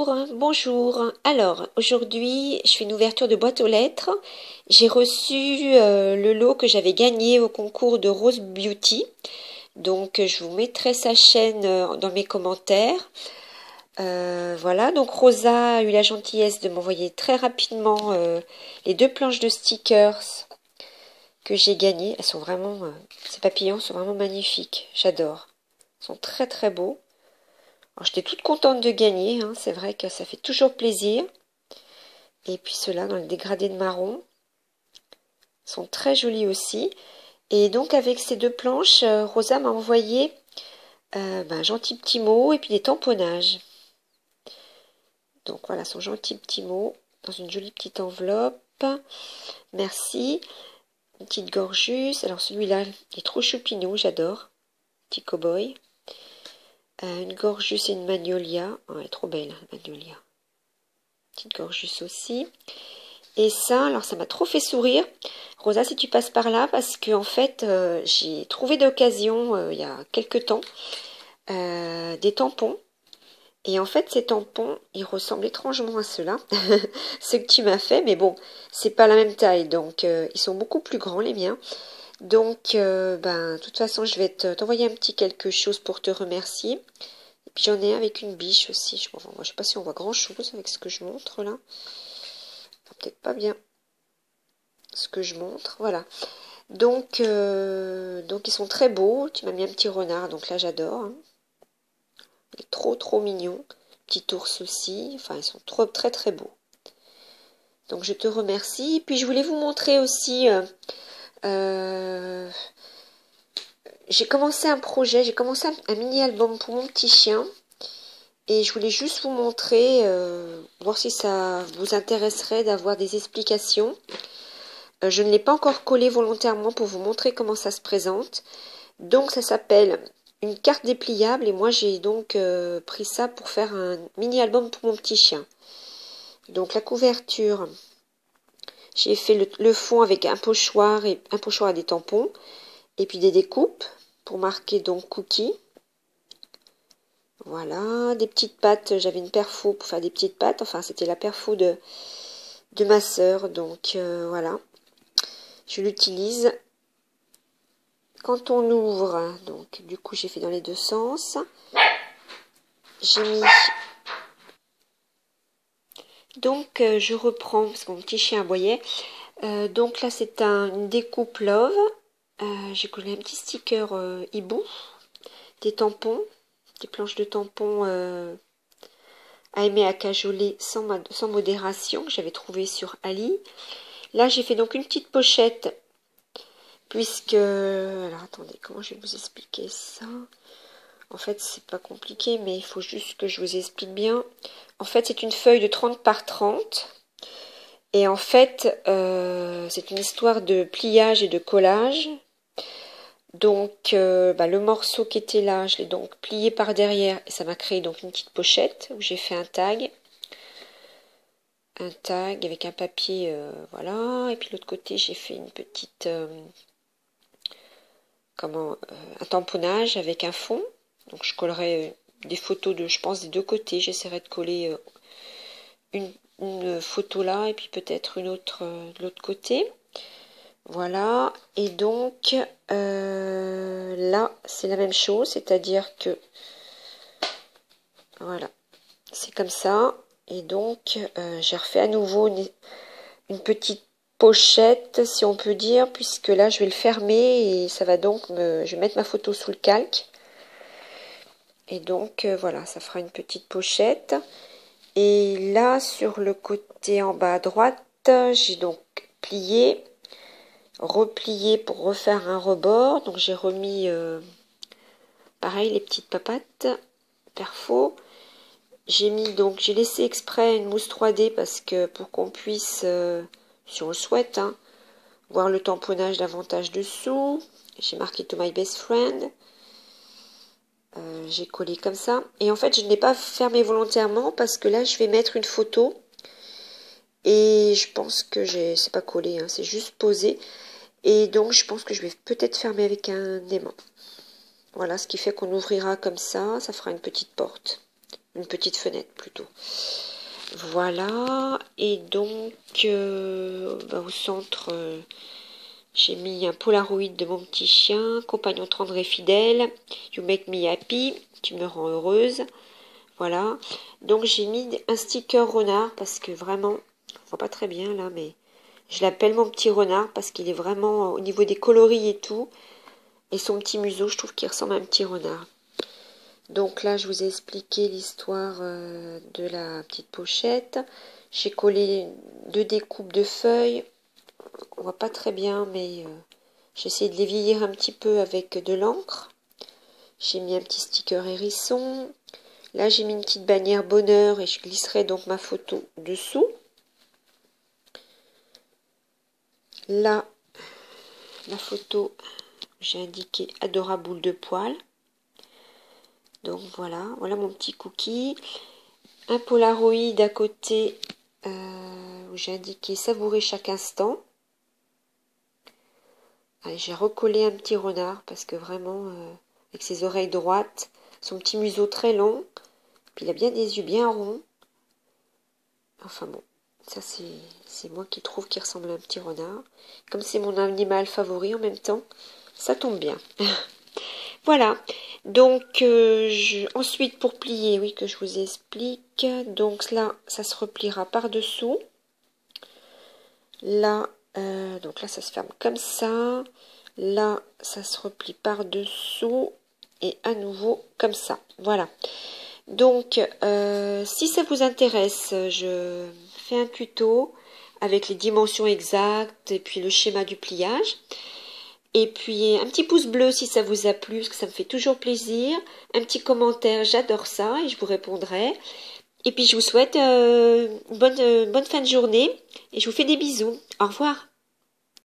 Bonjour. Alors, aujourd'hui, je fais une ouverture de boîte aux lettres. J'ai reçu le lot que j'avais gagné au concours de Rose Beauty. Donc, je vous mettrai sa chaîne dans mes commentaires. Voilà, donc Rosa a eu la gentillesse de m'envoyer très rapidement les 2 planches de stickers que j'ai gagnées. Elles sont vraiment, ces papillons sont vraiment magnifiques. J'adore. Ils sont très très beaux. Alors, j'étais toute contente de gagner, hein. C'est vrai que ça fait toujours plaisir. Et puis ceux-là, dans le dégradé de marron, sont très jolis aussi. Et donc avec ces 2 planches, Rosa m'a envoyé un gentil petit mot et puis des tamponnages. Donc voilà, son gentil petit mot dans une jolie petite enveloppe. Merci. Une petite gorgeuse. Alors celui-là, il est trop choupinou, j'adore. Petit cow-boy. Une gorgeuse et une magnolia. Oh, elle est trop belle, la magnolia. Petite gorgeuse aussi. Et ça, alors ça m'a trop fait sourire. Rosa, si tu passes par là, parce que en fait, j'ai trouvé d'occasion, il y a quelques temps, des tampons. Et en fait, ces tampons, ils ressemblent étrangement à ceux-là. Ceux que tu m'as fait, mais bon, c'est pas la même taille. Donc, ils sont beaucoup plus grands, les miens. Donc, de toute façon, je vais t'envoyer un petit quelque chose pour te remercier. Et puis, j'en ai un avec une biche aussi. Je sais pas si on voit grand-chose avec ce que je montre là. Peut-être pas bien ce que je montre. Voilà. Donc ils sont très beaux. Tu m'as mis un petit renard, donc là j'adore. Hein. Il est trop trop mignon. Petit ours aussi. Enfin, ils sont très très beaux. Donc je te remercie. Puis je voulais vous montrer aussi. J'ai commencé un projet. J'ai commencé un mini-album pour mon petit chien. Et je voulais juste vous montrer, voir si ça vous intéresserait d'avoir des explications. Je ne l'ai pas encore collé volontairement pour vous montrer comment ça se présente. Donc ça s'appelle une carte dépliable et moi j'ai donc pris ça pour faire un mini-album pour mon petit chien. Donc la couverture, j'ai fait le fond avec un pochoir et des tampons et puis des découpes pour marquer donc cookie. Voilà, des petites pattes, j'avais une perfo pour faire des petites pattes, enfin c'était la perfo de ma sœur, donc voilà. Je l'utilise quand on ouvre, donc du coup j'ai fait dans les deux sens. J'ai mis... Donc je reprends, parce que mon petit chien aboyait. Donc là c'est une découpe Love. J'ai collé un petit sticker hibou. Des tampons, des planches de tampons à aimer à cajoler sans modération, que j'avais trouvé sur Ali. Là j'ai fait donc une petite pochette, puisque... Alors attendez, comment je vais vous expliquer ça? En fait, c'est pas compliqué, mais il faut juste que je vous explique bien. En fait, c'est une feuille de 30 par 30. Et en fait, c'est une histoire de pliage et de collage. Donc, le morceau qui était là, je l'ai donc plié par derrière. Et ça m'a créé donc une petite pochette où j'ai fait un tag. Un tag avec un papier, voilà. Et puis l'autre côté, j'ai fait une petite... un tamponnage avec un fond. Donc je collerai des photos je pense des deux côtés. J'essaierai de coller une photo là et puis peut-être une autre de l'autre côté. Voilà. Et donc là c'est la même chose, c'est-à-dire que voilà, c'est comme ça. Et donc j'ai refait à nouveau une petite pochette, si on peut dire, puisque là je vais le fermer et ça va donc je vais mettre ma photo sous le calque. Et donc voilà, ça fera une petite pochette. Et là, sur le côté en bas à droite, j'ai donc plié, replié pour refaire un rebord. Donc j'ai remis, pareil, les petites papates, perfo. J'ai laissé exprès une mousse 3D parce que pour qu'on puisse, si on le souhaite, hein, voir le tamponnage davantage dessous. J'ai marqué To My Best Friend. J'ai collé comme ça. Et en fait, je ne l'ai pas fermé volontairement parce que là, je vais mettre une photo. Et je pense que c'est pas collé, hein, c'est juste posé. Et donc, je pense que je vais peut-être fermer avec un aimant. Voilà, ce qui fait qu'on ouvrira comme ça. Ça fera une petite porte. une petite fenêtre plutôt. Voilà, et donc au centre, j'ai mis un Polaroid de mon petit chien, compagnon tendre et fidèle, you make me happy, tu me rends heureuse. Voilà, donc j'ai mis un sticker renard parce que vraiment, on voit pas très bien là, mais je l'appelle mon petit renard parce qu'il est vraiment au niveau des coloris et tout, et son petit museau, je trouve qu'il ressemble à un petit renard. Donc là, je vous ai expliqué l'histoire de la petite pochette. J'ai collé 2 découpes de feuilles. On voit pas très bien, mais j'ai essayé de les vieillir un petit peu avec de l'encre. J'ai mis un petit sticker hérisson. Là, j'ai mis une petite bannière bonheur et je glisserai donc ma photo dessous. Là, la photo, j'ai indiqué adorable boule de poil. Donc voilà, voilà mon petit cookie. Un Polaroid à côté où j'ai indiqué savourer chaque instant. J'ai recollé un petit renard parce que vraiment, avec ses oreilles droites, son petit museau très long, puis il a bien des yeux bien ronds. Enfin bon, ça c'est moi qui trouve qu'il ressemble à un petit renard. Comme c'est mon animal favori en même temps, ça tombe bien. Voilà, donc ensuite pour plier, oui que je vous explique, donc là ça se repliera par dessous, là, donc là ça se ferme comme ça, là ça se replie par dessous et à nouveau comme ça, voilà. Donc si ça vous intéresse, je fais un tuto avec les dimensions exactes et puis le schéma du pliage. Et puis un petit pouce bleu si ça vous a plu, parce que ça me fait toujours plaisir. Un petit commentaire, j'adore ça et je vous répondrai. Et puis je vous souhaite une bonne fin de journée et je vous fais des bisous. Au revoir.